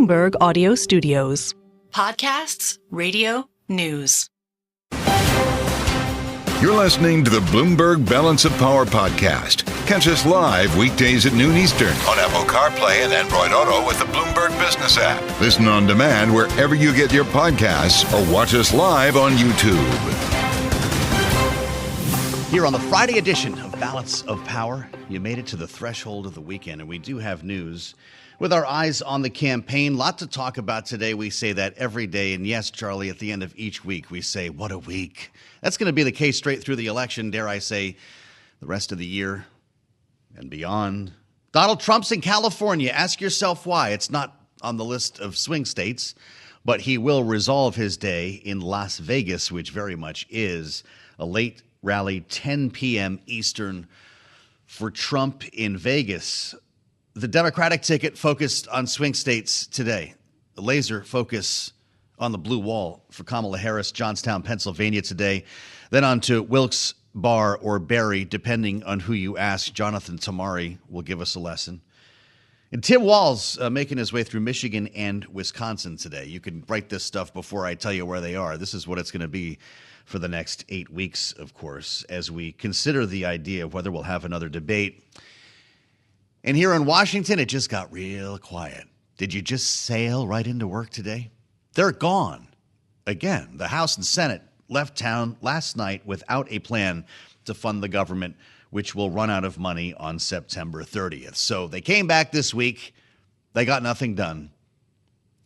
Bloomberg Audio Studios. Podcasts, radio, news. You're listening to the Bloomberg Balance of Power podcast. Catch us live weekdays at noon Eastern on Apple CarPlay and Android Auto with the Bloomberg Business app. Listen on demand wherever you get your podcasts or watch us live on YouTube. Here on the Friday edition of Balance of Power, you made it to the threshold of the weekend, and we do have news. With our eyes on the campaign, lot to talk about today. We say that every day. And yes, Charlie, at the end of each week, we say, what a week. That's going to be the case straight through the election, dare I say, the rest of the year and beyond. Donald Trump's in California. Ask yourself why. It's not on the list of swing states, but he will resolve his day in Las Vegas, which very much is a late rally, 10 p.m. Eastern for Trump in Vegas. The Democratic ticket focused on swing states today. The laser focus on the blue wall for Kamala Harris, Johnstown, Pennsylvania today. Then on to Wilkes, Spar, or Barry, depending on who you ask. Jonathan Tamari will give us a lesson. And Tim Walz making his way through Michigan and Wisconsin today. You can write this stuff before I tell you where they are. This is what it's going to be for the next 8 weeks, of course, as we consider the idea of whether we'll have another debate. And here in Washington, it just got real quiet. Did you just sail right into work today? They're gone. Again, the House and Senate left town last night without a plan to fund the government, which will run out of money on September 30th. So they came back this week, they got nothing done,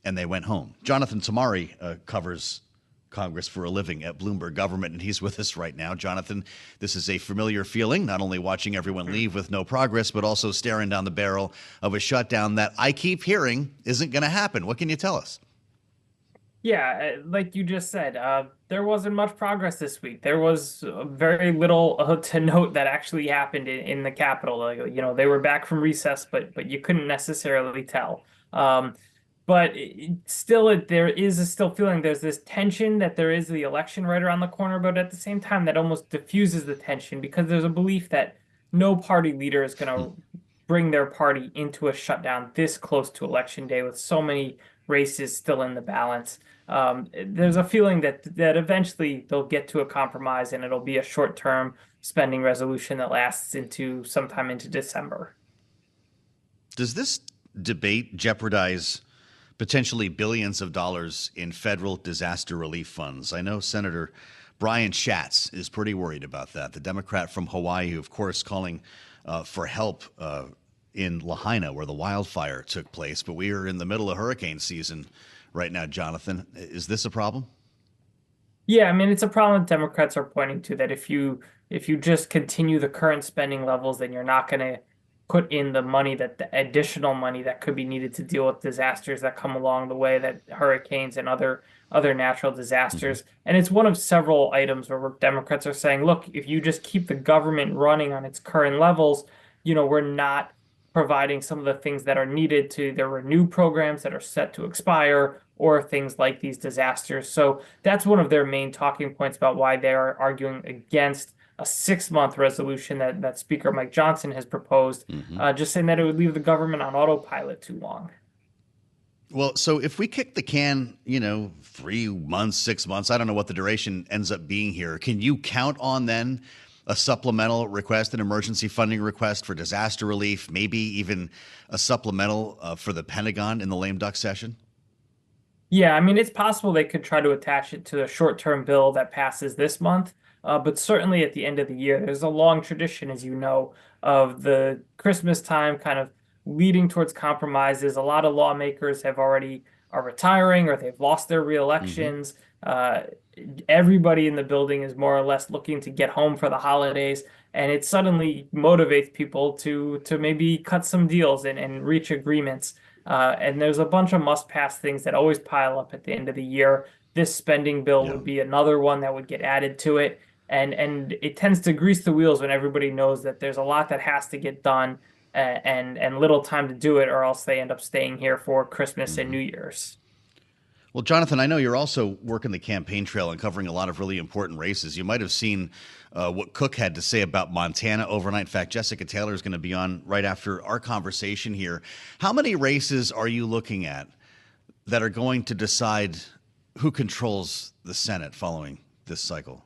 and they went home. Jonathan Tamari covers Congress for a living at Bloomberg Government, and he's with us right now. Jonathan, this is a familiar feeling, not only watching everyone leave with no progress, but also staring down the barrel of a shutdown that I keep hearing isn't going to happen. What can you tell us? Yeah, like you just said, there wasn't much progress this week. There was very little to note that actually happened in the Capitol. They were back from recess, but you couldn't necessarily tell. But there is still feeling there's this tension that there is the election right around the corner, but at the same time, that almost diffuses the tension because there's a belief that no party leader is going to bring their party into a shutdown this close to election day with so many races still in the balance. There's a feeling that eventually they'll get to a compromise and it'll be a short-term spending resolution that lasts into sometime into December. Does this debate jeopardize potentially billions of dollars in federal disaster relief funds? I know Senator Brian Schatz is pretty worried about that. The Democrat from Hawaii, who, of course, calling for help in Lahaina, where the wildfire took place. But we are in the middle of hurricane season right now, Jonathan. Is this a problem? Yeah, I mean, it's a problem Democrats are pointing to, that if you just continue the current spending levels, then you're not going to put in the additional money that could be needed to deal with disasters that come along the way, that hurricanes and other natural disasters. And it's one of several items where Democrats are saying, look, if you just keep the government running on its current levels, we're not providing some of the things that are needed to there were new programs that are set to expire or things like these disasters. So that's one of their main talking points about why they are arguing against a 6-month resolution that Speaker Mike Johnson has proposed, just saying that it would leave the government on autopilot too long. Well, so if we kick the can, 3 months, 6 months, I don't know what the duration ends up being here. Can you count on then a supplemental request, an emergency funding request for disaster relief, maybe even a supplemental for the Pentagon in the lame duck session? Yeah, I mean, it's possible they could try to attach it to a short-term bill that passes this month. But certainly at the end of the year, there's a long tradition, as you know, of the Christmas time kind of leading towards compromises. A lot of lawmakers are retiring or they've lost their reelections. Everybody in the building is more or less looking to get home for the holidays, and it suddenly motivates people to maybe cut some deals and reach agreements. And there's a bunch of must-pass things that always pile up at the end of the year. This spending bill would be another one that would get added to it. And it tends to grease the wheels when everybody knows that there's a lot that has to get done and little time to do it, or else they end up staying here for Christmas and New Year's. Well, Jonathan, I know you're also working the campaign trail and covering a lot of really important races. You might have seen what Cook had to say about Montana overnight. In fact, Jessica Taylor is going to be on right after our conversation here. How many races are you looking at that are going to decide who controls the Senate following this cycle?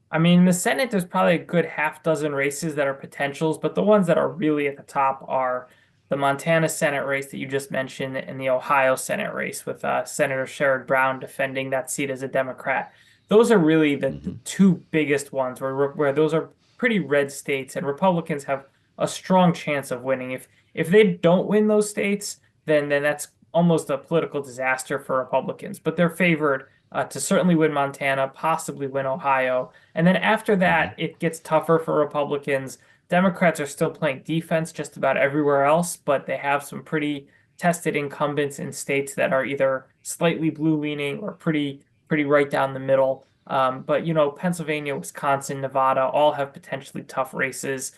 I mean, the Senate, there's probably a good half dozen races that are potentials, but the ones that are really at the top are the Montana Senate race that you just mentioned and the Ohio Senate race with Senator Sherrod Brown defending that seat as a Democrat. Those are really the two biggest ones where those are pretty red states, and Republicans have a strong chance of winning. If they don't win those states, then that's almost a political disaster for Republicans. But they're favored to certainly win Montana, possibly win Ohio. And then after that, it gets tougher for Republicans. Democrats are still playing defense just about everywhere else, but they have some pretty tested incumbents in states that are either slightly blue leaning or pretty right down the middle. But Pennsylvania, Wisconsin, Nevada all have potentially tough races.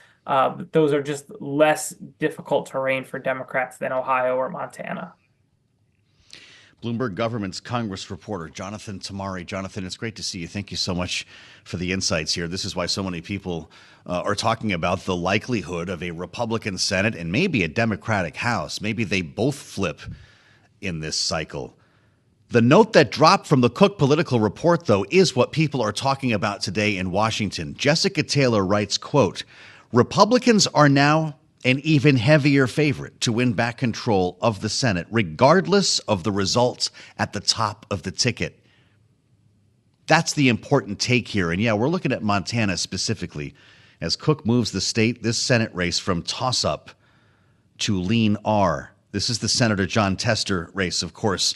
Those are just less difficult terrain for Democrats than Ohio or Montana. Bloomberg Government's Congress reporter, Jonathan Tamari. Jonathan, it's great to see you. Thank you so much for the insights here. This is why so many people are talking about the likelihood of a Republican Senate and maybe a Democratic House. Maybe they both flip in this cycle. The note that dropped from the Cook Political Report, though, is what people are talking about today in Washington. Jessica Taylor writes, quote, Republicans are now an even heavier favorite to win back control of the Senate, regardless of the results at the top of the ticket. That's the important take here. And yeah, we're looking at Montana specifically. As Cook moves the state, this Senate race from toss-up to lean R. This is the Senator Jon Tester race, of course,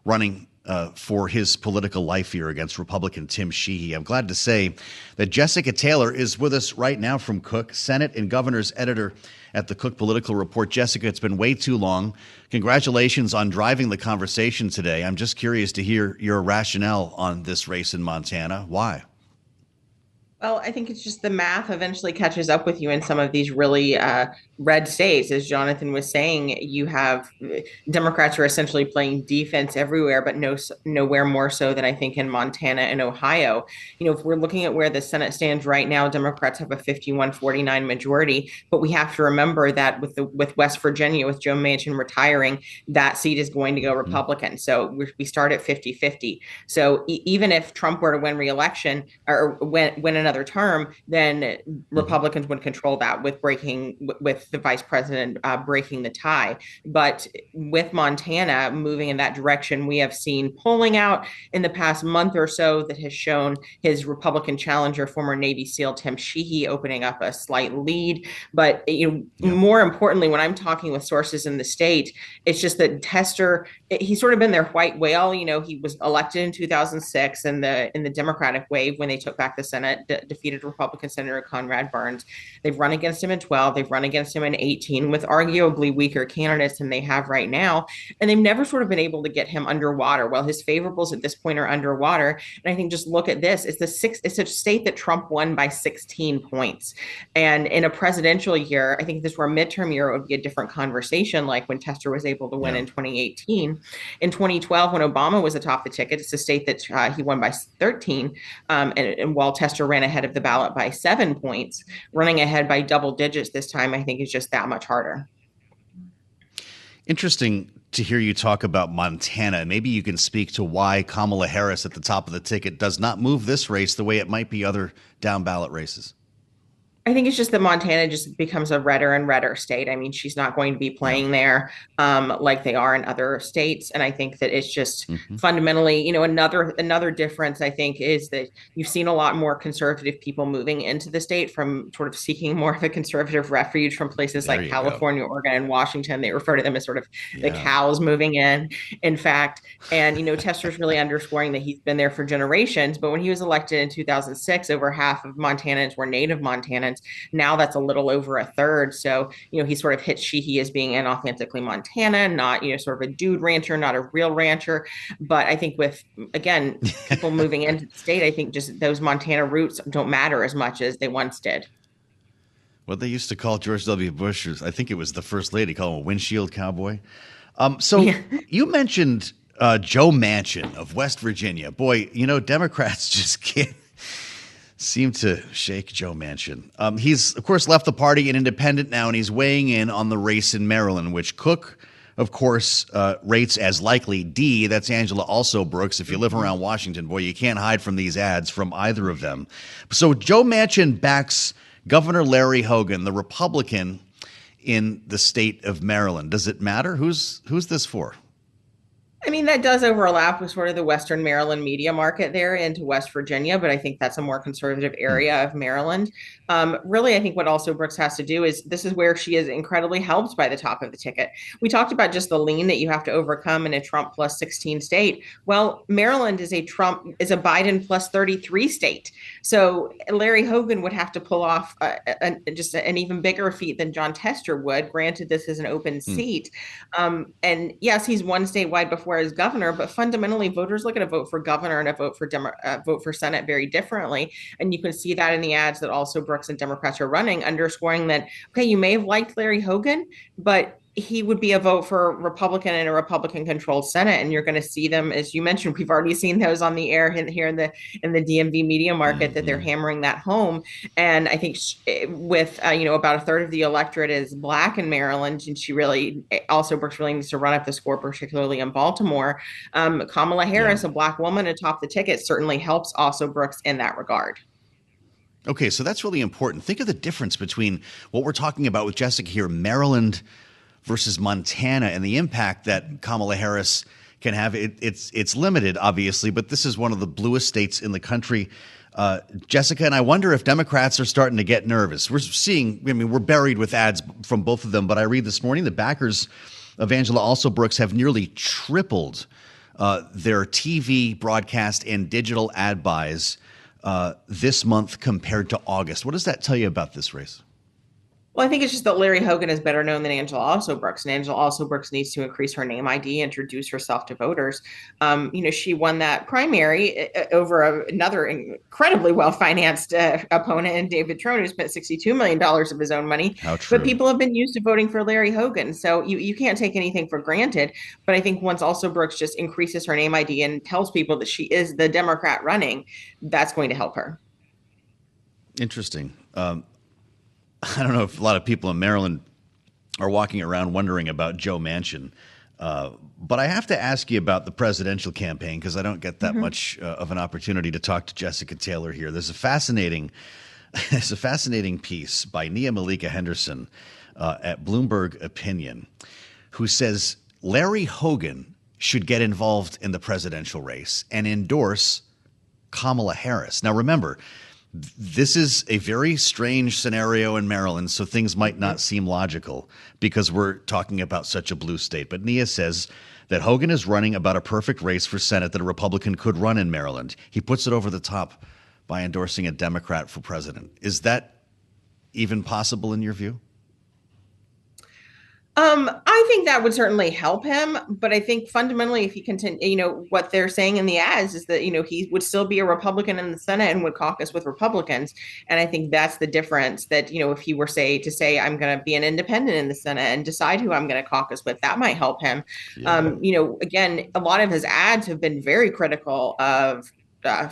running for his political life here against Republican Tim Sheehan. I'm glad to say that Jessica Taylor is with us right now from Cook, Senate and Governor's editor at the Cook Political Report. Jessica, it's been way too long. Congratulations on driving the conversation today. I'm just curious to hear your rationale on this race in Montana. Why? Well, I think it's just the math eventually catches up with you in some of these really red states. As Jonathan was saying, you have Democrats are essentially playing defense everywhere, but nowhere more so than I think in Montana and Ohio. If we're looking at where the Senate stands right now, Democrats have a 51-49 majority, but we have to remember that with West Virginia, with Joe Manchin retiring, that seat is going to go Republican. So we start at 50-50. So even if Trump were to win re-election or win another term, then Republicans would control that with the vice president breaking the tie. But with Montana moving in that direction, we have seen polling out in the past month or so that has shown his Republican challenger, former Navy SEAL Tim Sheehan, opening up a slight lead. But more importantly, when I'm talking with sources in the state, it's just that Tester, he's sort of been their white whale. He was elected in 2006 in the Democratic wave when they took back the Senate, defeated Republican Senator Conrad Burns. They've run against him in 12. They've run against him in 18 with arguably weaker candidates than they have right now. And they've never sort of been able to get him underwater. Well, his favorables at this point are underwater. And I think just look at this. It's a state that Trump won by 16 points. And in a presidential year, I think if this were a midterm year, it would be a different conversation, like when Tester was able to win in 2018. In 2012, when Obama was atop the ticket, it's a state that he won by 13. And while Tester ran ahead of the ballot by 7 points, running ahead by double digits this time, I think is just that much harder. Interesting to hear you talk about Montana. Maybe you can speak to why Kamala Harris at the top of the ticket does not move this race the way it might be other down ballot races. I think it's just that Montana just becomes a redder and redder state. I mean, she's not going to be playing there like they are in other states. And I think that it's just fundamentally, another difference, I think, is that you've seen a lot more conservative people moving into the state from sort of seeking more of a conservative refuge from places like California, Oregon, and Washington. They refer to them as sort of the cows moving in fact. And, Tester's really underscoring that he's been there for generations. But when he was elected in 2006, over half of Montanans were native Montanans. Now that's a little over a third. So, he sort of hits Sheehan as being inauthentically Montana, not, sort of a dude rancher, not a real rancher. But I think with, again, people moving into the state, I think just those Montana roots don't matter as much as they once did. What they used to call George W. Bush, I think it was the first lady, call him a windshield cowboy. You mentioned Joe Manchin of West Virginia. Boy, Democrats just can't seem to shake Joe Manchin. He's, of course, left the party an independent now, and he's weighing in on the race in Maryland, which Cook of course, rates as likely. D, that's Angela Also Brooks. If you live around Washington, boy, you can't hide from these ads from either of them. So Joe Manchin backs Governor Larry Hogan, the Republican in the state of Maryland. Does it matter? Who's this for? I mean, that does overlap with sort of the Western Maryland media market there into West Virginia, but I think that's a more conservative area of Maryland. Really, I think what Also Brooks has to do is this is where she is incredibly helped by the top of the ticket. We talked about just the lean that you have to overcome in a Trump plus 16 state. Well, Maryland is a Biden plus 33 state. So Larry Hogan would have to pull off just an even bigger feat than John Tester would. Granted, this is an open seat. And yes, he's one statewide before as governor, but fundamentally voters look at a vote for governor and a vote for Senate very differently. And you can see that in the ads that Also Brooks and Democrats are running, underscoring that, okay, you may have liked Larry Hogan, but he would be a vote for Republican in a Republican-controlled Senate, and you're going to see them, as you mentioned. We've already seen those on the air here in the DMV media market that they're hammering that home. And I think with about a third of the electorate is Black in Maryland, and Also Brooks really needs to run up the score, particularly in Baltimore. Kamala Harris, a Black woman atop the ticket, certainly helps Also Brooks in that regard. Okay, so that's really important. Think of the difference between what we're talking about with Jessica here, Maryland versus Montana, and the impact that Kamala Harris can have. It's limited, obviously, but this is one of the bluest states in the country. Jessica, and I wonder if Democrats are starting to get nervous. We're buried with ads from both of them, but I read this morning the backers of Angela Also Brooks have nearly tripled their TV broadcast and digital ad buys this month compared to August. What does that tell you about this race? Well, I think it's just that Larry Hogan is better known than Angela Also Brooks, and Angela Also Brooks needs to increase her name ID, introduce herself to voters. She won that primary over another incredibly well-financed opponent in David Trone, who spent $62 million of his own money. How true. But people have been used to voting for Larry Hogan, so you can't take anything for granted. But I think once Also Brooks just increases her name ID and tells people that she is the Democrat running, that's going to help her. Interesting. I don't know if a lot of people in Maryland are walking around wondering about Joe Manchin, but I have to ask you about the presidential campaign because I don't get that much of an opportunity to talk to Jessica Taylor here. There's a fascinating piece by Nia Malika Henderson at Bloomberg Opinion, who says Larry Hogan should get involved in the presidential race and endorse Kamala Harris. Now, remember, this is a very strange scenario in Maryland, so things might not seem logical because we're talking about such a blue state. But Nia says that Hogan is running about a perfect race for Senate that a Republican could run in Maryland. He puts it over the top by endorsing a Democrat for president. Is that even possible in your view? I think that would certainly help him, but I think fundamentally, if he continue, what they're saying in the ads is that, he would still be a Republican in the Senate and would caucus with Republicans. And I think that's the difference that, if he were to say, I'm going to be an independent in the Senate and decide who I'm going to caucus with, that might help him. Yeah. Again, a lot of his ads have been very critical of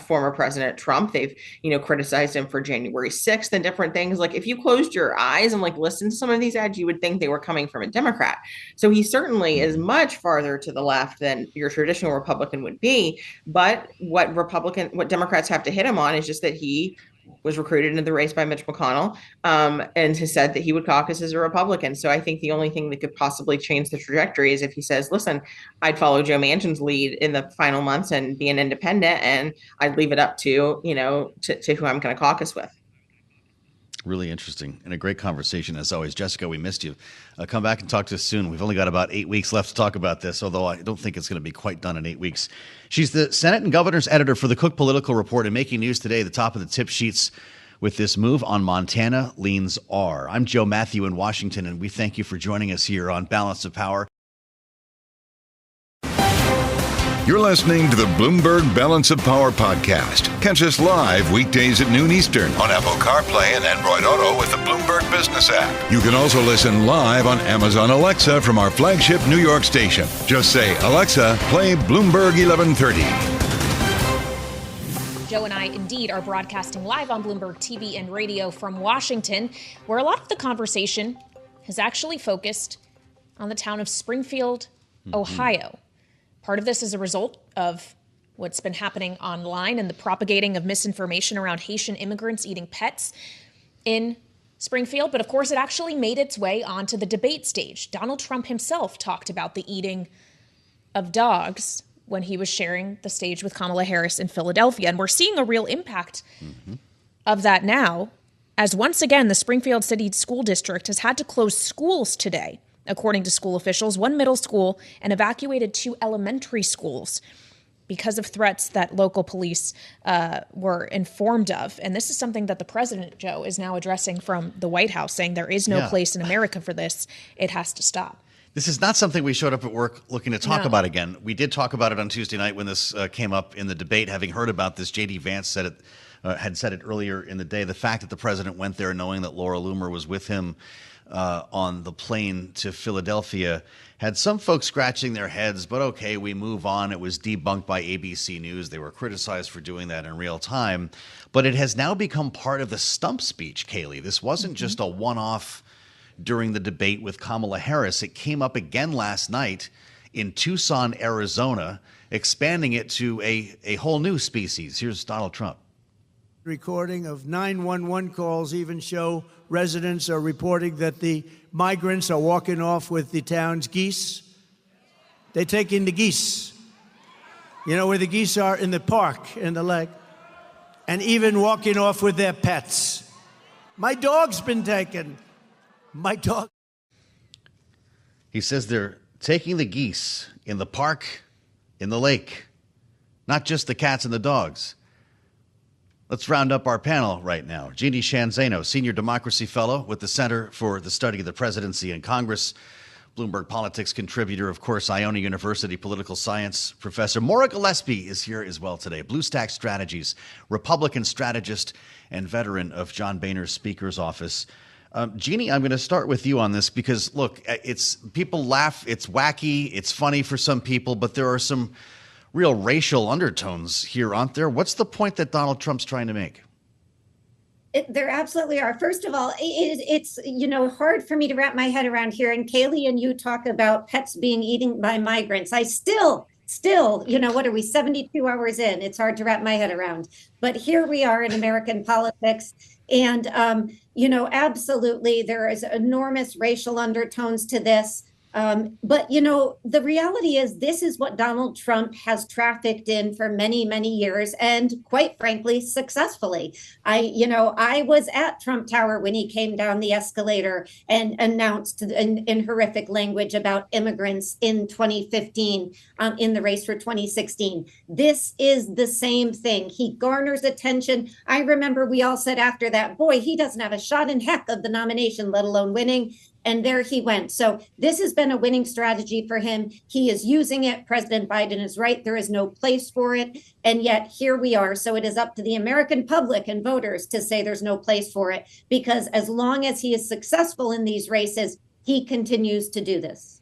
former President Trump. They've, criticized him for January 6th and different things. Like if you closed your eyes and listened to some of these ads, you would think they were coming from a Democrat. So he certainly is much farther to the left than your traditional Republican would be. But what Democrats have to hit him on is just that he was recruited into the race by Mitch McConnell and has said that he would caucus as a Republican. So I think the only thing that could possibly change the trajectory is if he says, listen, I'd follow Joe Manchin's lead in the final months and be an independent, and I'd leave it up to, to who I'm going to caucus with. Really interesting and a great conversation as always. Jessica, we missed you. Come back and talk to us soon. We've only got about 8 weeks left to talk about this, although I don't think it's going to be quite done in 8 weeks. She's the Senate and Governor's editor for the Cook Political Report and making news today, the top of the tip sheets with this move on Montana leans R. I'm Joe Mathieu in Washington, and we thank you for joining us here on Balance of Power. You're listening to the Bloomberg Balance of Power podcast. Catch us live weekdays at noon Eastern on Apple CarPlay and Android Auto with the Bloomberg Business app. You can also listen live on Amazon Alexa from our flagship New York station. Just say, Alexa, play Bloomberg 1130. Joe and I indeed are broadcasting live on Bloomberg TV and radio from Washington, where a lot of the conversation has actually focused on the town of Springfield, Ohio. Part of this is a result of what's been happening online and the propagating of misinformation around Haitian immigrants eating pets in Springfield. But of course, it actually made its way onto the debate stage. Donald Trump himself talked about the eating of dogs when he was sharing the stage with Kamala Harris in Philadelphia. And we're seeing a real impact of that now, as once again, the Springfield City School District has had to close schools today, according to school officials, one middle school and evacuated 2 elementary schools because of threats that local police were informed of. And this is something that the president, Joe, is now addressing from the White House, saying there is no place in America for this. It has to stop. This is not something we showed up at work looking to talk about again. We did talk about it on Tuesday night when this came up in the debate. Having heard about this, J.D. Vance had said it earlier in the day. The fact that the president went there knowing that Laura Loomer was with him on the plane to Philadelphia had some folks scratching their heads, but okay, we move on. It was debunked by ABC News. They were criticized for doing that in real time. But it has now become part of the stump speech, Kailey. This wasn't just a one-off during the debate with Kamala Harris. It came up again last night in Tucson, Arizona, expanding it to a whole new species. Here's Donald Trump. Recording of 911 calls even show residents are reporting that the migrants are walking off with the town's geese. They're taking the geese. You know where the geese are? In the park, in the lake. And even walking off with their pets. My dog's been taken. My dog. He says they're taking the geese in the park, in the lake, not just the cats and the dogs. Let's round up our panel right now. Jeanne Zaino, Senior Democracy Fellow with the Center for the Study of the Presidency and Congress, Bloomberg Politics contributor, of course, Iona University political science professor. Maura Gillespie is here as well today. Bluestack Strategies, Republican strategist and veteran of John Boehner's Speaker's Office. Jeanne, I'm going to start with you on this because, look, people laugh. It's wacky. It's funny for some people, but there are some real racial undertones here, aren't there? What's the point that Donald Trump's trying to make? There absolutely are. First of all, it's hard for me to wrap my head around here. And Kailey and you talk about pets being eaten by migrants. I still, what are we, 72 hours in? It's hard to wrap my head around. But here we are in American politics. And, absolutely, there is enormous racial undertones to this. But the reality is this is what Donald Trump has trafficked in for many, many years, and quite frankly, successfully. I was at Trump Tower when he came down the escalator and announced in horrific language about immigrants in 2015 in the race for 2016. This is the same thing. He garners attention. I remember we all said after that, boy, he doesn't have a shot in heck of the nomination, let alone winning. And there he went. So this has been a winning strategy for him. He is using it. President Biden is right. There is no place for it. And yet here we are. So it is up to the American public and voters to say there's no place for it, because as long as he is successful in these races, he continues to do this.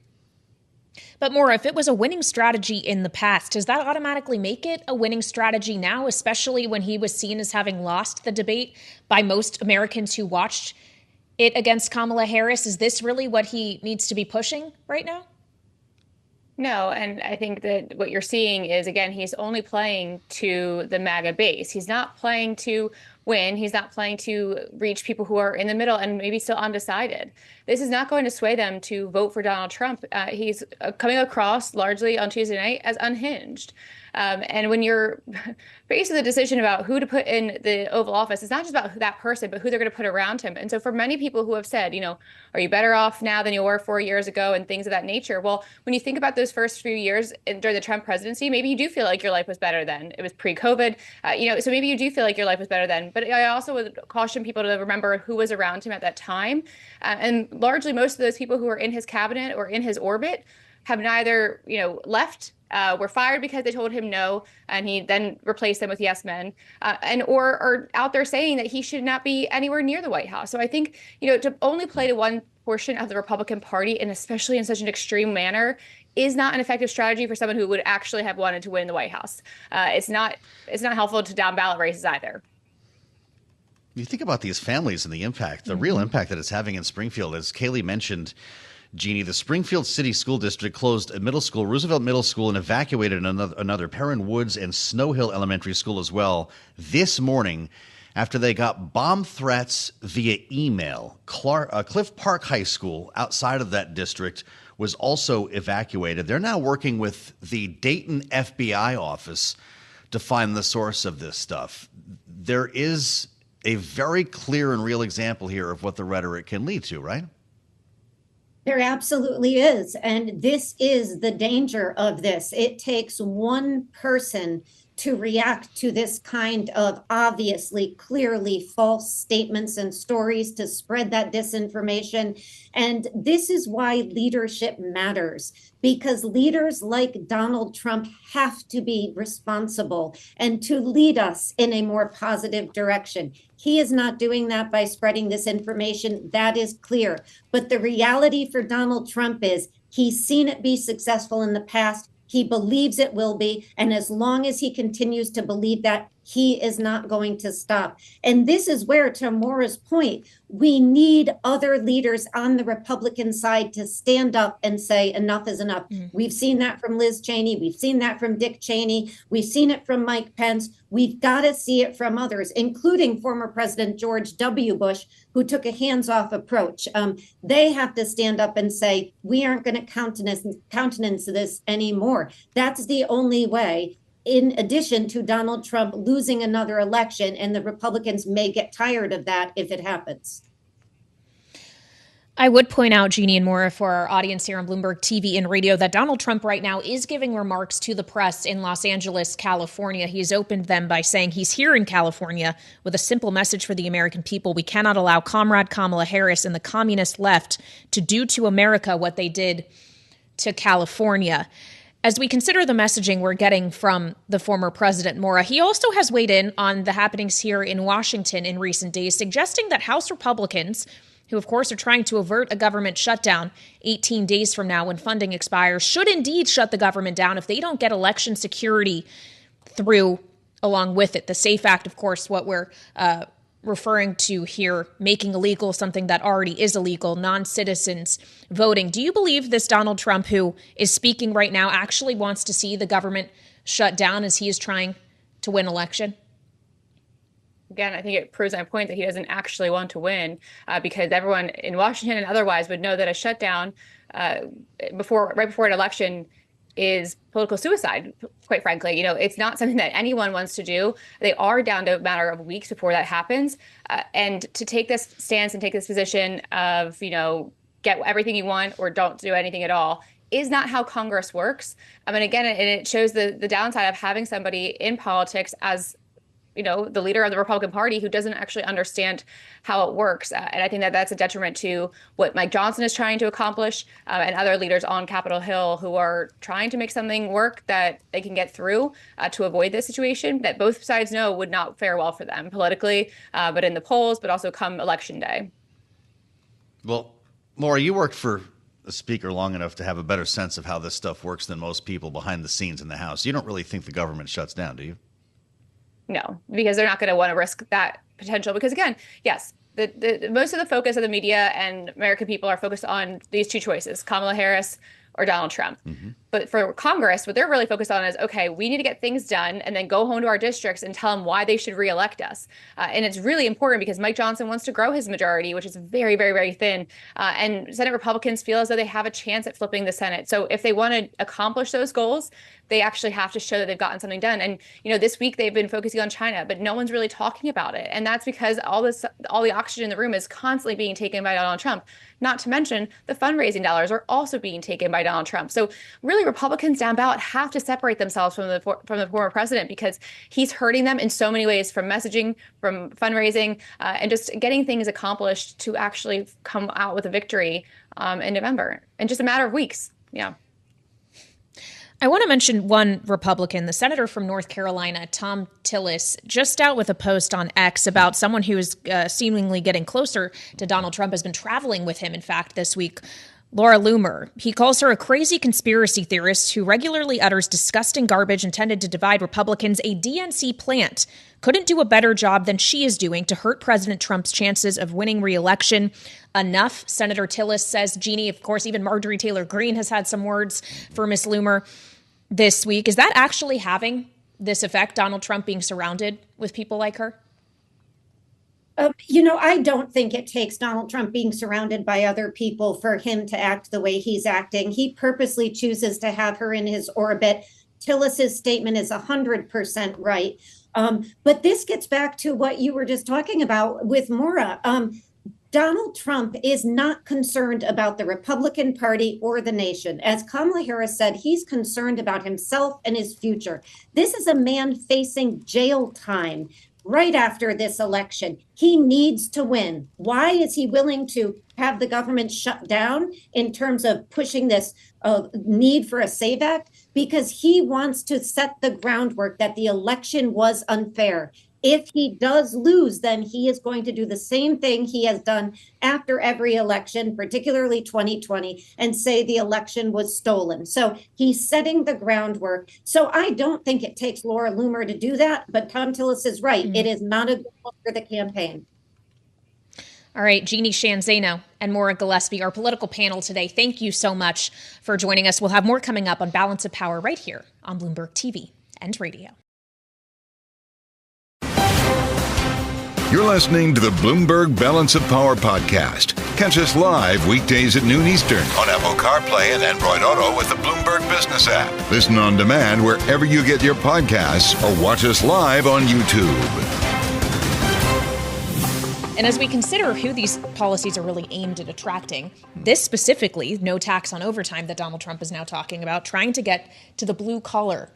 But Maura, if it was a winning strategy in the past, does that automatically make it a winning strategy now, especially when he was seen as having lost the debate by most Americans who watched it against Kamala Harris? Is this really what he needs to be pushing right now? No, and I think that what you're seeing is, again, he's only playing to the MAGA base. He's not playing to win. He's not playing to reach people who are in the middle and maybe still undecided. This is not going to sway them to vote for Donald Trump. He's coming across largely on Tuesday night as unhinged. And when you're faced with a decision about who to put in the Oval Office, it's not just about that person, but who they're going to put around him. And so for many people who have said, are you better off now than you were 4 years ago and things of that nature? Well, when you think about those first few years during the Trump presidency, maybe you do feel like your life was better then. It was pre-COVID, so maybe you do feel like your life was better then. But I also would caution people to remember who was around him at that time. And largely most of those people who are in his cabinet or in his orbit have neither, left, were fired because they told him no, and he then replaced them with yes men, or are out there saying that he should not be anywhere near the White House. So I think, to only play to one portion of the Republican Party, and especially in such an extreme manner, is not an effective strategy for someone who would actually have wanted to win the White House. It's not helpful to down ballot races either. You think about these families and the impact, the real impact that it's having in Springfield, as Kailey mentioned. Jeanne, the Springfield City School District closed a middle school, Roosevelt Middle School, and evacuated another Perrin Woods and Snow Hill Elementary School as well this morning after they got bomb threats via email. Cliff Park High School outside of that district was also evacuated. They're now working with the Dayton FBI office to find the source of this stuff. There is a very clear and real example here of what the rhetoric can lead to, right? There absolutely is. And this is the danger of this. It takes one person to react to this kind of obviously, clearly false statements and stories, to spread that disinformation. And this is why leadership matters, because leaders like Donald Trump have to be responsible and to lead us in a more positive direction. He is not doing that by spreading this information. That is clear. But the reality for Donald Trump is he's seen it be successful in the past. He believes it will be. And as long as he continues to believe that, he is not going to stop. And this is where, to Maura's point, we need other leaders on the Republican side to stand up and say enough is enough. We've seen that from Liz Cheney. We've seen that from Dick Cheney. We've seen it from Mike Pence. We've got to see it from others, including former President George W. Bush, who took a hands-off approach. They have to stand up and say, we aren't going to countenance this anymore. That's the only way. In addition to Donald Trump losing another election, and the Republicans may get tired of that if it happens. I would point out, Jeanne and Maura, for our audience here on Bloomberg TV and radio, that Donald Trump right now is giving remarks to the press in Los Angeles, California. He's opened them by saying he's here in California with a simple message for the American people. We cannot allow Comrade Kamala Harris and the communist left to do to America what they did to California. As we consider the messaging we're getting from the former president, Maura, he also has weighed in on the happenings here in Washington in recent days, suggesting that House Republicans, who of course are trying to avert a government shutdown 18 days from now when funding expires, should indeed shut the government down if they don't get election security through along with it. The SAFE Act, of course, what we're referring to here, making illegal something that already is illegal, non-citizens voting. Do you believe this Donald Trump, who is speaking right now, actually wants to see the government shut down as he is trying to win election? Again, I think it proves my point that he doesn't actually want to win, because everyone in Washington and otherwise would know that a shutdown right before an election is political suicide, quite frankly. You know, it's not something that anyone wants to do. They are down to a matter of weeks before that happens. And to take this stance and take this position of, you know, get everything you want or don't do anything at all is not how Congress works. I mean, again, and it shows the downside of having somebody in politics as, you know, the leader of the Republican Party who doesn't actually understand how it works. And I think that that's a detriment to what Mike Johnson is trying to accomplish, and other leaders on Capitol Hill who are trying to make something work that they can get through to avoid this situation that both sides know would not fare well for them politically, but in the polls, but also come election day. Well, Maura, you worked for a speaker long enough to have a better sense of how this stuff works than most people behind the scenes in the House. You don't really think the government shuts down, do you? No, because they're not going to want to risk that potential. Because again, yes, the most of the focus of the media and American people are focused on these two choices, Kamala Harris or Donald Trump. But for Congress, what they're really focused on is, okay, we need to get things done and then go home to our districts and tell them why they should reelect us. And it's really important because Mike Johnson wants to grow his majority, which is very, very, very thin. And Senate Republicans feel as though they have a chance at flipping the Senate. So if they want to accomplish those goals, they actually have to show that they've gotten something done. And, you know, this week they've been focusing on China, but no one's really talking about it. And that's because all the oxygen in the room is constantly being taken by Donald Trump. Not to mention the fundraising dollars are also being taken by Donald Trump. So really, Republicans down ballot have to separate themselves from the former president because he's hurting them in so many ways, from messaging, from fundraising, and just getting things accomplished to actually come out with a victory in November in just a matter of weeks. Yeah. I want to mention one Republican, the senator from North Carolina, Tom Tillis, just out with a post on X about someone who is seemingly getting closer to Donald Trump, has been traveling with him, in fact, this week. Laura Loomer. He calls her a crazy conspiracy theorist who regularly utters disgusting garbage intended to divide Republicans. A DNC plant couldn't do a better job than she is doing to hurt President Trump's chances of winning re-election. enough. Senator Tillis says Jeanne, of course, even Marjorie Taylor Greene has had some words for Ms. Loomer this week. Is that actually having this effect, Donald Trump being surrounded with people like her? I don't think it takes Donald Trump being surrounded by other people for him to act the way he's acting. He purposely chooses to have her in his orbit. Tillis's statement is 100% right. But this gets back to what you were just talking about with Maura. Donald Trump is not concerned about the Republican Party or the nation. As Kamala Harris said, he's concerned about himself and his future. This is a man facing jail time right after this election. He needs to win. Why is he willing to have the government shut down in terms of pushing this need for a SAVE Act? Because he wants to set the groundwork that the election was unfair. If he does lose, then he is going to do the same thing he has done after every election, particularly 2020, and say the election was stolen. So he's setting the groundwork. So I don't think it takes Laura Loomer to do that. But Tom Tillis is right. It is not a good look for the campaign. All right, Jeanne, Sheehan, Zaino, and Maura Gillespie, our political panel today. Thank you so much for joining us. We'll have more coming up on Balance of Power right here on Bloomberg TV and radio. You're listening to the Bloomberg Balance of Power podcast. Catch us live weekdays at noon Eastern on Apple CarPlay and Android Auto with the Bloomberg Business app. Listen on demand wherever you get your podcasts or watch us live on YouTube. And as we consider who these policies are really aimed at attracting, this specifically, no tax on overtime that Donald Trump is now talking about, trying to get to the blue collar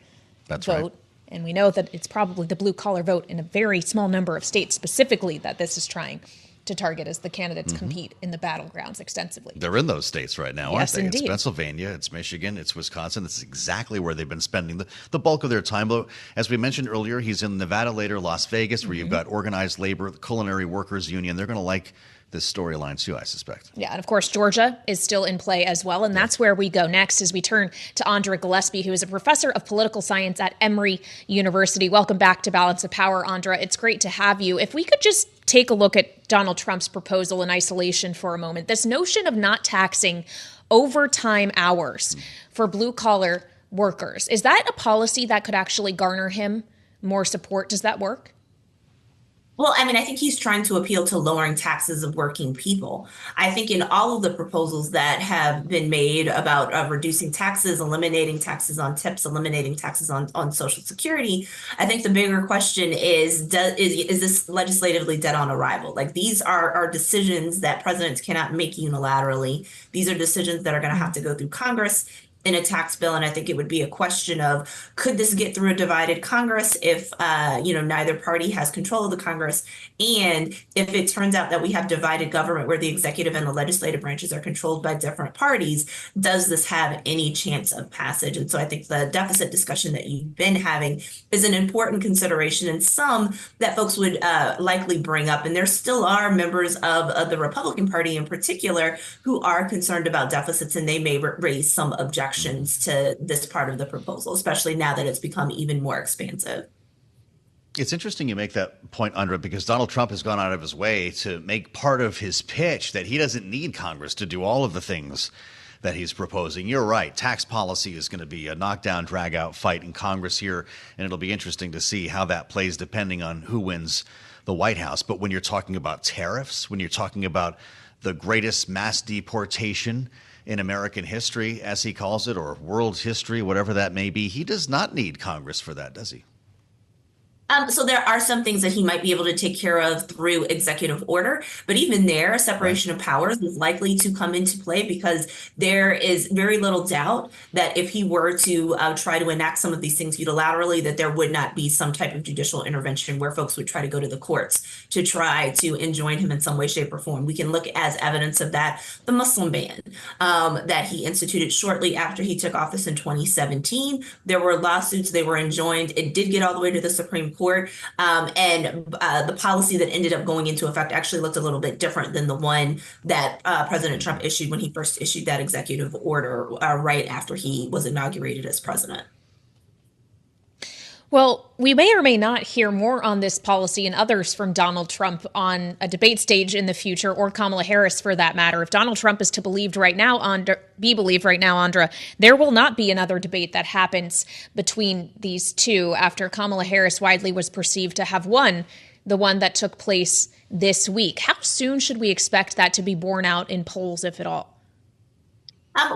vote. Right. And we know that it's probably the blue collar vote in a very small number of states specifically that this is trying to target as the candidates compete in the battlegrounds extensively. They're in those states right now, yes, aren't they? Indeed. It's Pennsylvania, it's Michigan, it's Wisconsin. This is exactly where they've been spending the bulk of their time. But as we mentioned earlier, he's in Nevada later, Las Vegas, where you've got organized labor, the Culinary Workers Union. They're going to like this storyline too, I suspect. Yeah, and of course, Georgia is still in play as well. And that's where we go next as we turn to Andra Gillespie, who is a professor of political science at Emory University. Welcome back to Balance of Power, Andra. It's great to have you. If we could just take a look at Donald Trump's proposal in isolation for a moment, this notion of not taxing overtime hours for blue collar workers, is that a policy that could actually garner him more support? Does that work? Well, I mean, I think he's trying to appeal to lowering taxes of working people. I think in all of the proposals that have been made about reducing taxes, eliminating taxes on tips, eliminating taxes on Social Security, I think the bigger question is this legislatively dead on arrival? Like, these are decisions that presidents cannot make unilaterally. These are decisions that are going to have to go through Congress in a tax bill. And I think it would be a question of, could this get through a divided Congress if, neither party has control of the Congress? And if it turns out that we have divided government where the executive and the legislative branches are controlled by different parties, does this have any chance of passage? And so I think the deficit discussion that you've been having is an important consideration, and some that folks would likely bring up. And there still are members of the Republican Party in particular who are concerned about deficits, and they may raise some objections to this part of the proposal, especially now that it's become even more expansive. It's interesting you make that point, Andra, because Donald Trump has gone out of his way to make part of his pitch that he doesn't need Congress to do all of the things that he's proposing. You're right. Tax policy is going to be a knockdown, drag-out fight in Congress here, and it'll be interesting to see how that plays depending on who wins the White House. But when you're talking about tariffs, when you're talking about the greatest mass deportation in American history, as he calls it, or world history, whatever that may be, he does not need Congress for that, does he? So there are some things that he might be able to take care of through executive order, but even there, separation of powers is likely to come into play, because there is very little doubt that if he were to try to enact some of these things unilaterally, that there would not be some type of judicial intervention where folks would try to go to the courts to try to enjoin him in some way, shape, or form. We can look as evidence of that, the Muslim ban that he instituted shortly after he took office in 2017. There were lawsuits, they were enjoined. It did get all the way to the Supreme Court. And the policy that ended up going into effect actually looked a little bit different than the one that President Trump issued when he first issued that executive order right after he was inaugurated as president. Well, we may or may not hear more on this policy and others from Donald Trump on a debate stage in the future, or Kamala Harris for that matter. If Donald Trump is to be believed right now, Andra, there will not be another debate that happens between these two after Kamala Harris widely was perceived to have won the one that took place this week. How soon should we expect that to be borne out in polls, if at all?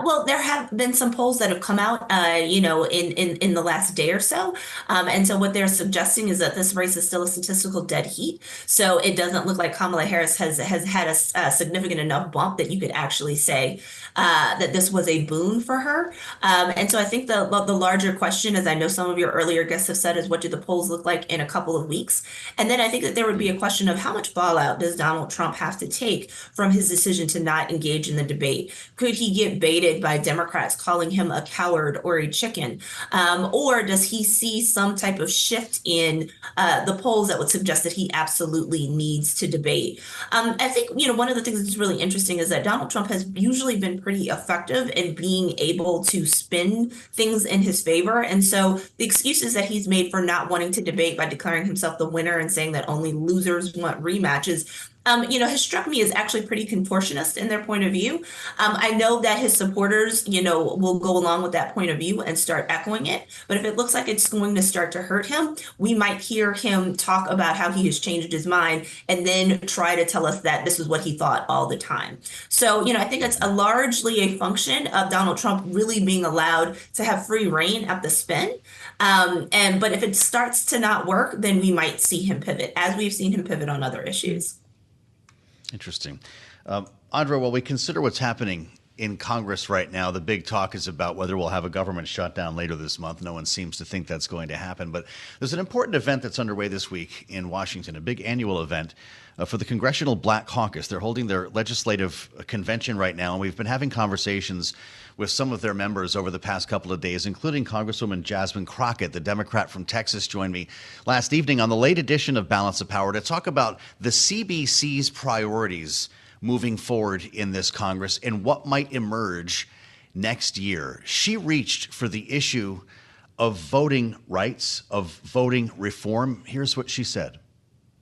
Well, there have been some polls that have come out, in the last day or so. And so what they're suggesting is that this race is still a statistical dead heat. So it doesn't look like Kamala Harris has had a significant enough bump that you could actually say that this was a boon for her. And so I think the larger question, as I know some of your earlier guests have said, is what do the polls look like in a couple of weeks? And then I think that there would be a question of how much fallout does Donald Trump have to take from his decision to not engage in the debate? Could he get baited by Democrats calling him a coward or a chicken? Or does he see some type of shift in the polls that would suggest that he absolutely needs to debate? I think, one of the things that's really interesting is that Donald Trump has usually been pretty effective in being able to spin things in his favor. And so the excuses that he's made for not wanting to debate by declaring himself the winner and saying that only losers want rematches, has struck me as actually pretty contortionist in their point of view. I know that his supporters, will go along with that point of view and start echoing it. But if it looks like it's going to start to hurt him, we might hear him talk about how he has changed his mind and then try to tell us that this is what he thought all the time. So, I think it's largely a function of Donald Trump really being allowed to have free reign at the spin. But if it starts to not work, then we might see him pivot, as we've seen him pivot on other issues. Interesting. Andra, while we consider what's happening in Congress right now, the big talk is about whether we'll have a government shutdown later this month. No one seems to think that's going to happen. But there's an important event that's underway this week in Washington, a big annual event for the Congressional Black Caucus. They're holding their legislative convention right now, and we've been having conversations with some of their members over the past couple of days, including Congresswoman Jasmine Crockett, the Democrat from Texas, joined me last evening on the late edition of Balance of Power to talk about the CBC's priorities moving forward in this Congress and what might emerge next year. She reached for the issue of voting rights, of voting reform. Here's what she said.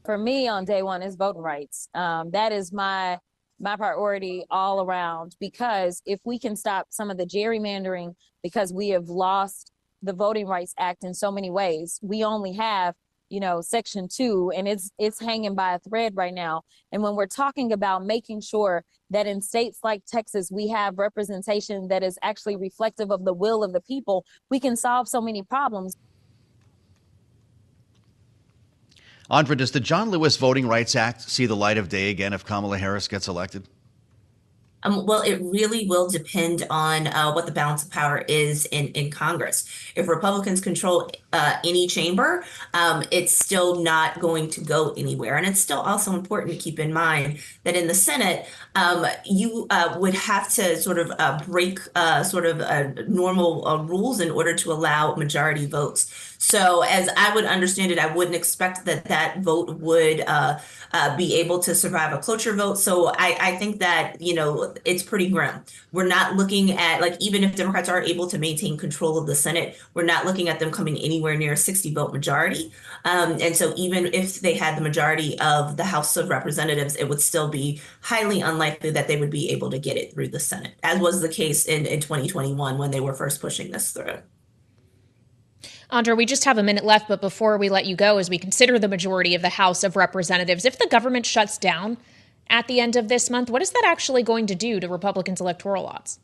For me, on day one is voting rights. That is my priority all around, because if we can stop some of the gerrymandering, because we have lost the Voting Rights Act in so many ways. We only have, Section 2, and it's hanging by a thread right now. And when we're talking about making sure that in states like Texas, we have representation that is actually reflective of the will of the people, we can solve so many problems. Andra, does the John Lewis Voting Rights Act see the light of day again if Kamala Harris gets elected? Well, it really will depend on what the balance of power is in Congress. If Republicans control any chamber, it's still not going to go anywhere. And it's still also important to keep in mind that in the Senate, you would have to sort of break normal rules in order to allow majority votes. So as I would understand it, I wouldn't expect that vote would be able to survive a cloture vote. So I think that, it's pretty grim. We're not looking at, even if Democrats are able to maintain control of the Senate, we're not looking at them coming anywhere near a 60 vote majority. And so even if they had the majority of the House of Representatives, it would still be highly unlikely that they would be able to get it through the Senate, as was the case in 2021 when they were first pushing this through. Andra, we just have a minute left, but before we let you go, as we consider the majority of the House of Representatives, if the government shuts down at the end of this month, what is that actually going to do to Republicans' electoral odds?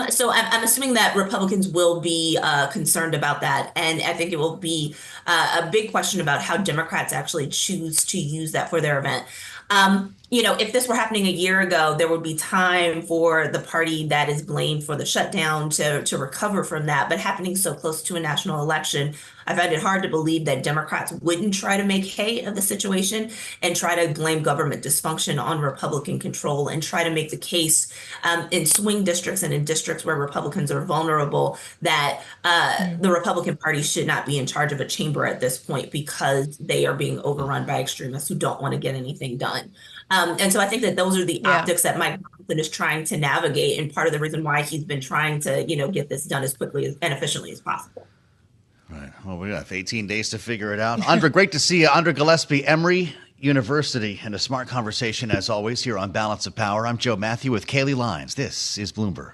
So I'm assuming that Republicans will be concerned about that. And I think it will be a big question about how Democrats actually choose to use that for their event. If this were happening a year ago, there would be time for the party that is blamed for the shutdown to recover from that. But happening so close to a national election, I find it hard to believe that Democrats wouldn't try to make hay of the situation and try to blame government dysfunction on Republican control and try to make the case in swing districts and in districts where Republicans are vulnerable that the Republican Party should not be in charge of a chamber at this point because they are being overrun by extremists who don't want to get anything done. And so I think that those are the optics that Mike Johnson is trying to navigate, and part of the reason why he's been trying to, get this done as quickly and efficiently as possible. Right. Well, we have 18 days to figure it out. Andra, great to see you. Andra Gillespie, Emory University, and a smart conversation as always here on Balance of Power. I'm Joe Mathieu with Kailey Leinz. This is Bloomberg.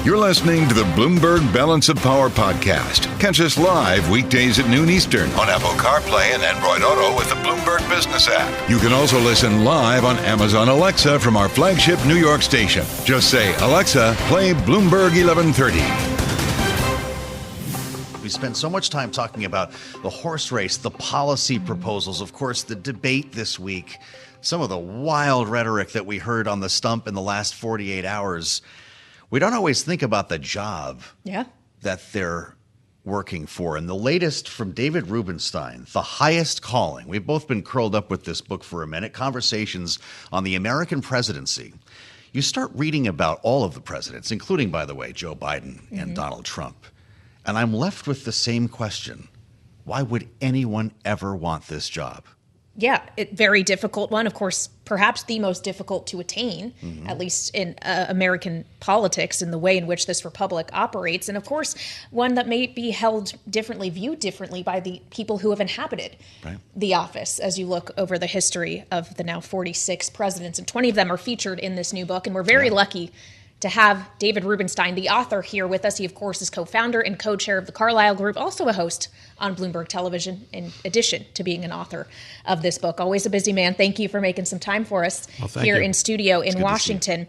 You're listening to the Bloomberg Balance of Power podcast. Catch us live weekdays at noon Eastern on Apple CarPlay and Android Auto with the Bloomberg Business app. You can also listen live on Amazon Alexa from our flagship New York station. Just say, Alexa, play Bloomberg 1130. We spent so much time talking about the horse race, the policy proposals, of course, the debate this week, some of the wild rhetoric that we heard on the stump in the last 48 hours. We don't always think about the job that they're working for. And the latest from David Rubenstein, The Highest Calling. We've both been curled up with this book for a minute, Conversations on the American Presidency. You start reading about all of the presidents, including, by the way, Joe Biden and Donald Trump. And I'm left with the same question. Why would anyone ever want this job? Yeah, very difficult one. Of course, perhaps the most difficult to attain, at least in American politics and the way in which this republic operates. And of course, one that may be held differently, viewed differently by the people who have inhabited the office as you look over the history of the now 46 presidents. And 20 of them are featured in this new book. And we're very lucky to have David Rubenstein, the author, here with us. He, of course, is co-founder and co-chair of the Carlyle Group, also a host on Bloomberg Television, in addition to being an author of this book. Always a busy man. Thank you for making some time for us here in studio in Washington.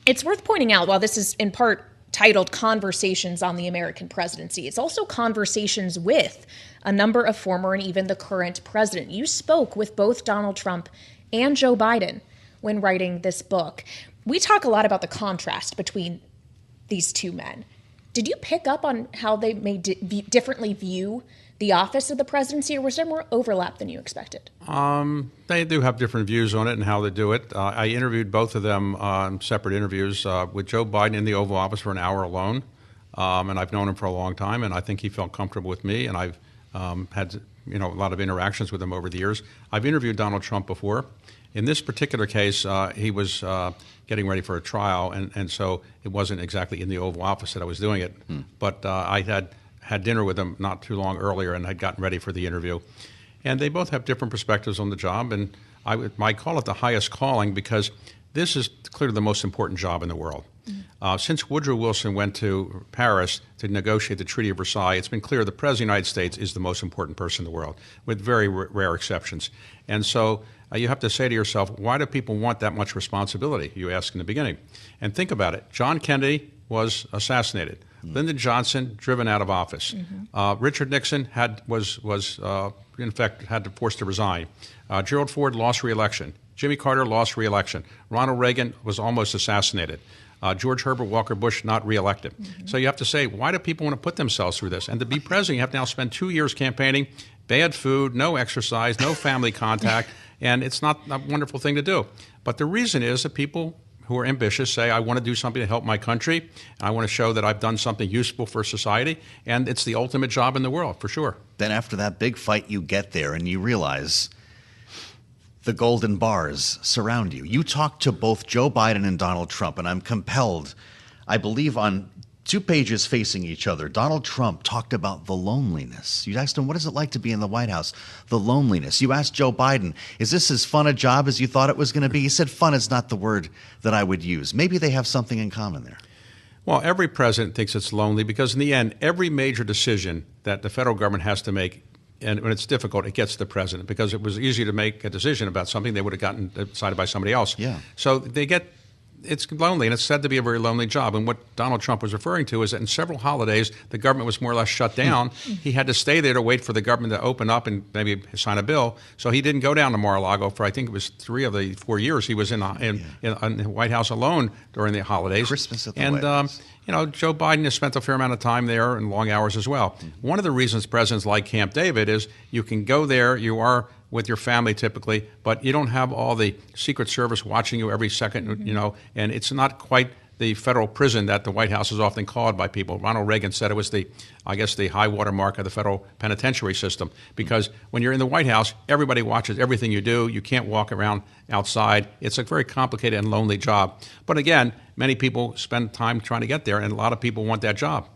It's worth pointing out, while this is in part titled Conversations on the American Presidency, it's also conversations with a number of former and even the current president. You spoke with both Donald Trump and Joe Biden when writing this book. We talk a lot about the contrast between these two men. Did you pick up on how they may differently view the office of the presidency, or was there more overlap than you expected? They do have different views on it and how they do it. I interviewed both of them on separate interviews with Joe Biden in the Oval Office for an hour alone, and I've known him for a long time, and I think he felt comfortable with me, and I've had a lot of interactions with him over the years. I've interviewed Donald Trump before. In this particular case, he was getting ready for a trial, and so it wasn't exactly in the Oval Office that I was doing it. But I had dinner with him not too long earlier and had gotten ready for the interview. And they both have different perspectives on the job, and I might call it the highest calling because this is clearly the most important job in the world. Since Woodrow Wilson went to Paris to negotiate the Treaty of Versailles, it's been clear the President of the United States is the most important person in the world, with very rare exceptions. And so you have to say to yourself, why do people want that much responsibility, you ask in the beginning? And think about it. John Kennedy was assassinated. Lyndon Johnson driven out of office. Richard Nixon was in fact had to force to resign. Gerald Ford lost re-election. Jimmy Carter lost re-election. Ronald Reagan was almost assassinated. George Herbert Walker Bush not reelected. So you have to say, why do people want to put themselves through this? And to be president, you have to now spend 2 years campaigning, bad food, no exercise, no family contact, and it's not a wonderful thing to do. But the reason is that people who are ambitious say, I want to do something to help my country, and I want to show that I've done something useful for society, and it's the ultimate job in the world, for sure. Then after that big fight, you get there and you realize the golden bars surround you. You talked to both Joe Biden and Donald Trump, and I'm compelled, I believe on 2 pages facing each other, Donald Trump talked about the loneliness. You asked him, what is it like to be in the White House? The loneliness. You asked Joe Biden, is this as fun a job as you thought it was going to be? He said fun is not the word that I would use. Maybe they have something in common there. Well, every president thinks it's lonely because in the end, every major decision that the federal government has to make, and when it's difficult, it gets to the president because it was easy to make a decision about something they would have gotten decided by somebody else. Yeah. So it's lonely, and it's said to be a very lonely job. And what Donald Trump was referring to is that in several holidays, the government was more or less shut down. He had to stay there to wait for the government to open up and maybe sign a bill. So he didn't go down to Mar-a-Lago for, I think it was 3 of the 4 years he was in the White House alone during the holidays. Christmas at the White House. Joe Biden has spent a fair amount of time there and long hours as well. One of the reasons presidents like Camp David is you can go there, you are with your family typically, but you don't have all the Secret Service watching you every second, and it's not quite the federal prison that the White House is often called by people. Ronald Reagan said it was the high water mark of the federal penitentiary system, because when you're in the White House, everybody watches everything you do. You can't walk around outside. It's a very complicated and lonely job. But again, many people spend time trying to get there, and a lot of people want that job.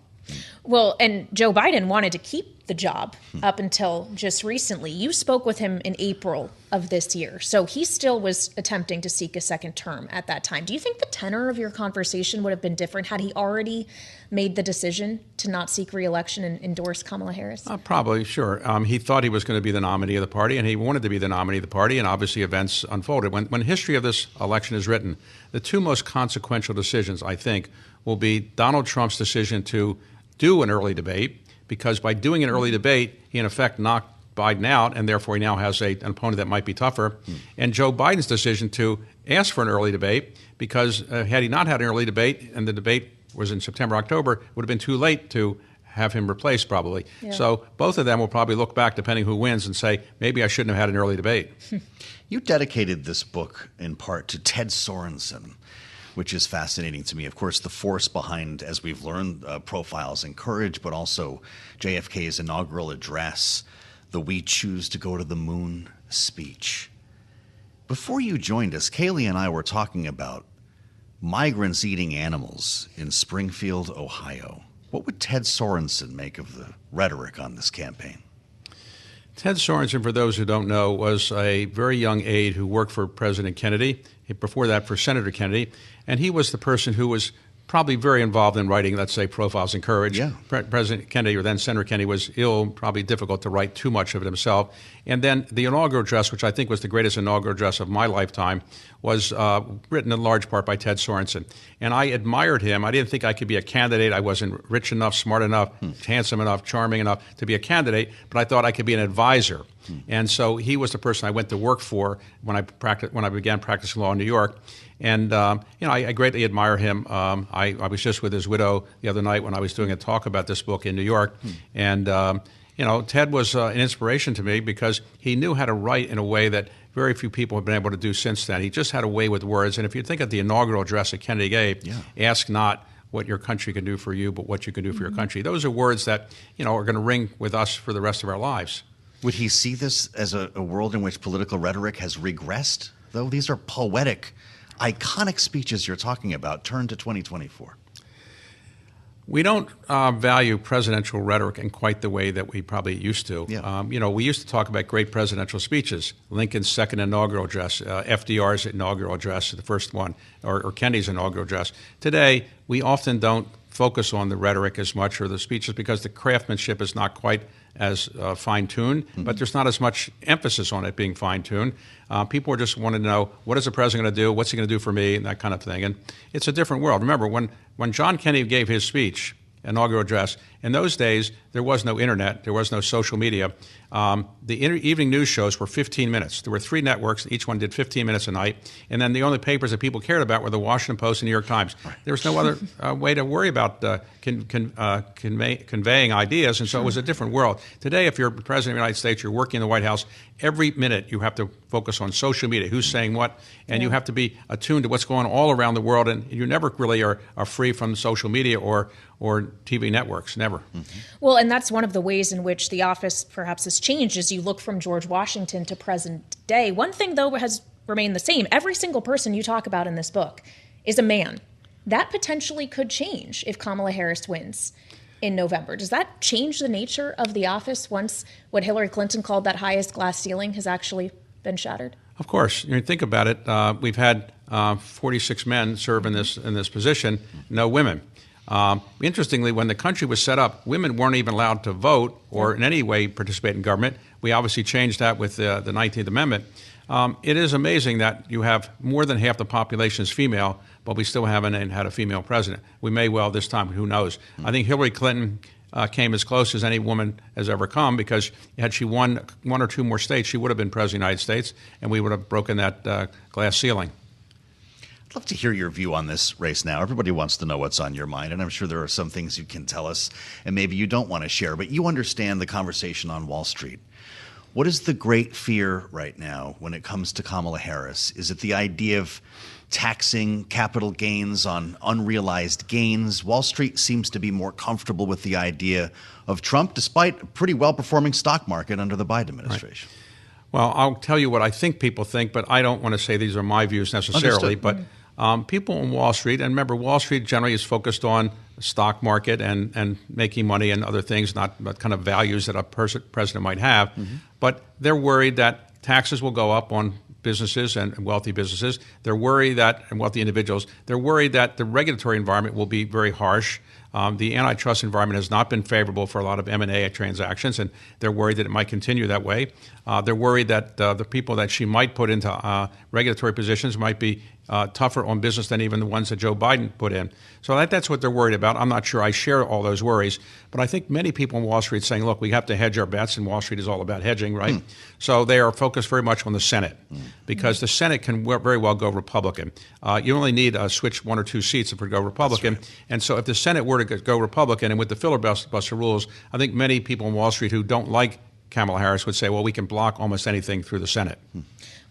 Well, and Joe Biden wanted to keep the job up until just recently. You spoke with him in April of this year, so he still was attempting to seek a second term at that time. Do you think the tenor of your conversation would have been different had he already made the decision to not seek re-election and endorse Kamala Harris? Probably, sure. He thought he was going to be the nominee of the party, and he wanted to be the nominee of the party, and obviously events unfolded. When history of this election is written, the two most consequential decisions, I think, will be Donald Trump's decision to do an early debate, because by doing an early debate, he in effect knocked Biden out, and therefore he now has an opponent that might be tougher. And Joe Biden's decision to ask for an early debate, because had he not had an early debate, and the debate was in September, October, it would have been too late to have him replaced probably. Yeah. So both of them will probably look back, depending who wins, and say, maybe I shouldn't have had an early debate. You dedicated this book in part to Ted Sorensen, which is fascinating to me. Of course, the force behind, as we've learned, profiles and courage, but also JFK's inaugural address, the "We Choose to Go to the Moon" speech. Before you joined us, Kailey and I were talking about migrants eating animals in Springfield, Ohio. What would Ted Sorensen make of the rhetoric on this campaign? Ted Sorensen, for those who don't know, was a very young aide who worked for President Kennedy, before that for Senator Kennedy, and he was the person who was probably very involved in writing, let's say, profiles in courage. Yeah. President Kennedy, or then Senator Kennedy, was ill, probably difficult to write too much of it himself. And then the inaugural address, which I think was the greatest inaugural address of my lifetime, was written in large part by Ted Sorensen. And I admired him. I didn't think I could be a candidate. I wasn't rich enough, smart enough, handsome enough, charming enough to be a candidate, but I thought I could be an advisor. And so he was the person I went to work for when I began practicing law in New York. And I greatly admire him. I was just with his widow the other night when I was doing a talk about this book in New York. And Ted was an inspiration to me, because he knew how to write in a way that very few people have been able to do since then. He just had a way with words. And if you think of the inaugural address that Kennedy gave, ask not what your country can do for you, but what you can do for your country. Those are words that are going to ring with us for the rest of our lives. Would he see this as a world in which political rhetoric has regressed, though? These are poetic, iconic speeches you're talking about. Turn to 2024. We don't value presidential rhetoric in quite the way that we probably used to. Yeah. We used to talk about great presidential speeches. Lincoln's second inaugural address, FDR's inaugural address, the first one, or Kennedy's inaugural address. Today, we often don't focus on the rhetoric as much, or the speeches, because the craftsmanship is not quite as fine-tuned, but there's not as much emphasis on it being fine-tuned. People are just wanting to know, what is the president going to do? What's he going to do for me? And that kind of thing. And it's a different world. Remember, when John Kennedy gave his speech, inaugural address, in those days, there was no internet, there was no social media. The evening news shows were 15 minutes. There were 3 networks, each one did 15 minutes a night, and then the only papers that people cared about were the Washington Post and New York Times. Right. There was no other way to worry about conveying ideas, and so it was a different world. Today, if you're president of the United States, you're working in the White House, every minute you have to focus on social media, who's saying what, and you have to be attuned to what's going on all around the world, and you never really are free from social media or TV networks, never. Well, and that's one of the ways in which the office perhaps has changed as you look from George Washington to present day. One thing, though, has remained the same. Every single person you talk about in this book is a man. That potentially could change if Kamala Harris wins in November. Does that change the nature of the office once what Hillary Clinton called that highest glass ceiling has actually been shattered? Of course. Think about it. We've had 46 men serve in this position, no women. Interestingly, when the country was set up, women weren't even allowed to vote or in any way participate in government. We obviously changed that with the 19th Amendment. It is amazing that you have more than half the population is female, but we still haven't had a female president. We may well this time, who knows? I think Hillary Clinton came as close as any woman has ever come, because had she won 1 or 2 more states, she would have been president of the United States, and we would have broken that glass ceiling. I'd love to hear your view on this race now. Everybody wants to know what's on your mind, and I'm sure there are some things you can tell us and maybe you don't want to share, but you understand the conversation on Wall Street. What is the great fear right now when it comes to Kamala Harris? Is it the idea of taxing capital gains on unrealized gains? Wall Street seems to be more comfortable with the idea of Trump, despite a pretty well-performing stock market under the Biden administration. Right. Well, I'll tell you what I think people think, but I don't want to say these are my views necessarily. Understood. But people on Wall Street, and remember, Wall Street generally is focused on the stock market and making money and other things, not kind of values that a president might have. But they're worried that taxes will go up on businesses and wealthy businesses. They're worried that, and wealthy individuals, they're worried that the regulatory environment will be very harsh. The antitrust environment has not been favorable for a lot of M&A transactions, and they're worried that it might continue that way. They're worried that the people that she might put into regulatory positions might be tougher on business than even the ones that Joe Biden put in. So that's what they're worried about. I'm not sure I share all those worries, but I think many people on Wall Street are saying, look, we have to hedge our bets, and Wall Street is all about hedging, right? So they are focused very much on the Senate, because the Senate can very well go Republican. You only need to switch 1 or 2 seats if it go Republican. Right. And so if the Senate were to go Republican, and with the filibuster rules, I think many people on Wall Street who don't like Kamala Harris would say, well, we can block almost anything through the Senate.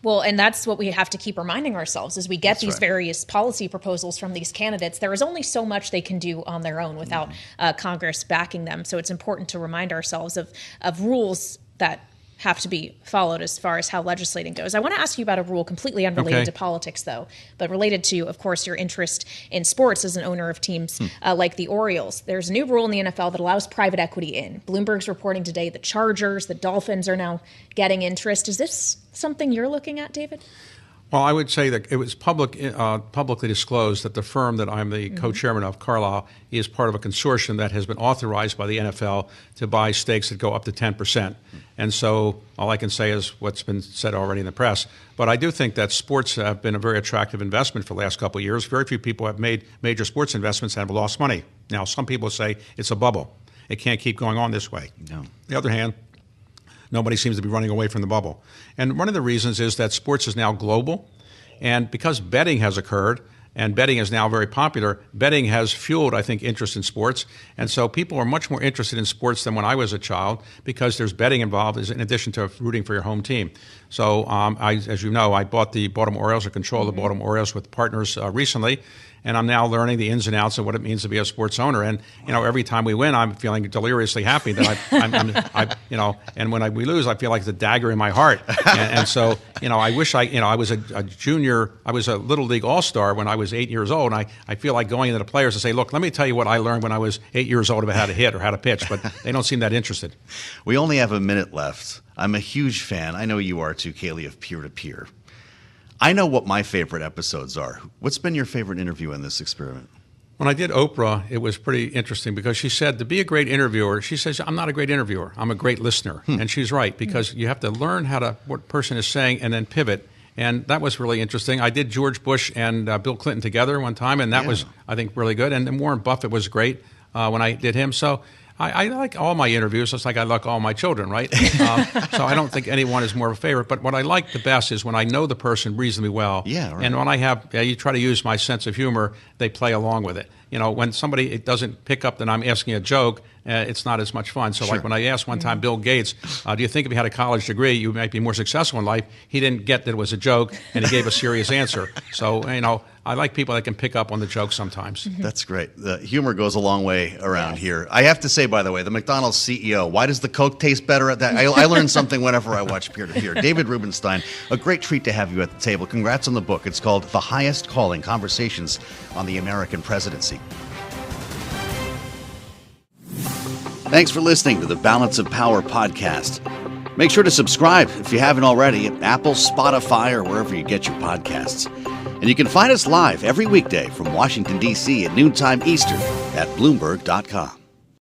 Well, and that's what we have to keep reminding ourselves as we get these various policy proposals from these candidates. There is only so much they can do on their own without Congress backing them. So it's important to remind ourselves of rules that have to be followed as far as how legislating goes. I want to ask you about a rule completely unrelated to politics, though, but related to, of course, your interest in sports as an owner of teams like the Orioles. There's a new rule in the NFL that allows private equity in. Bloomberg's reporting today the Chargers, the Dolphins are now getting interest. Is this something you're looking at, David? Well, I would say that it was publicly disclosed that the firm that I'm the co-chairman of, Carlyle, is part of a consortium that has been authorized by the NFL to buy stakes that go up to 10%. And so all I can say is what's been said already in the press. But I do think that sports have been a very attractive investment for the last couple of years. Very few people have made major sports investments and have lost money. Now, some people say it's a bubble. It can't keep going on this way. No. On the other hand, nobody seems to be running away from the bubble. And one of the reasons is that sports is now global. And because betting has occurred, and betting is now very popular, betting has fueled, I think, interest in sports. And so people are much more interested in sports than when I was a child, because there's betting involved in addition to rooting for your home team. So as you know, I bought the Baltimore Orioles, or control the Baltimore Orioles with partners recently. And I'm now learning the ins and outs of what it means to be a sports owner. And every time we win, I'm feeling deliriously happy that and when we lose, I feel like it's a dagger in my heart. And so I wish I was a junior. I was a little league all-star when I was 8 years old. And I feel like going into the players and say, look, let me tell you what I learned when I was 8 years old about how to hit or how to pitch. But they don't seem that interested. We only have a minute left. I'm a huge fan. I know you are too, Kailey, of peer-to-peer. I know what my favorite episodes are. What's been your favorite interview in this experiment? When I did Oprah, it was pretty interesting because she said to be a great interviewer, she says, I'm not a great interviewer. I'm a great listener. And she's right, because you have to learn what person is saying and then pivot. And that was really interesting. I did George Bush and Bill Clinton together one time, and that was, I think, really good. And then Warren Buffett was great when I did him. So I like all my interviews, just like I like all my children, right? So I don't think anyone is more of a favorite. But what I like the best is when I know the person reasonably well. Yeah, right. And when I have, you try to use my sense of humor, they play along with it. When somebody doesn't pick up that I'm asking a joke, it's not as much fun. So like when I asked one time Bill Gates, do you think if he had a college degree, you might be more successful in life? He didn't get that it was a joke, and he gave a serious answer. So, I like people that can pick up on the joke sometimes. That's great. The humor goes a long way around here. I have to say, by the way, the McDonald's CEO, why does the Coke taste better at that? I learn something whenever I watch Peer-to-Peer. David Rubenstein, a great treat to have you at the table. Congrats on the book. It's called The Highest Calling: Conversations on the American Presidency. Thanks for listening to the Balance of Power podcast. Make sure to subscribe if you haven't already at Apple, Spotify, or wherever you get your podcasts. And you can find us live every weekday from Washington, D.C. at noontime Eastern at Bloomberg.com.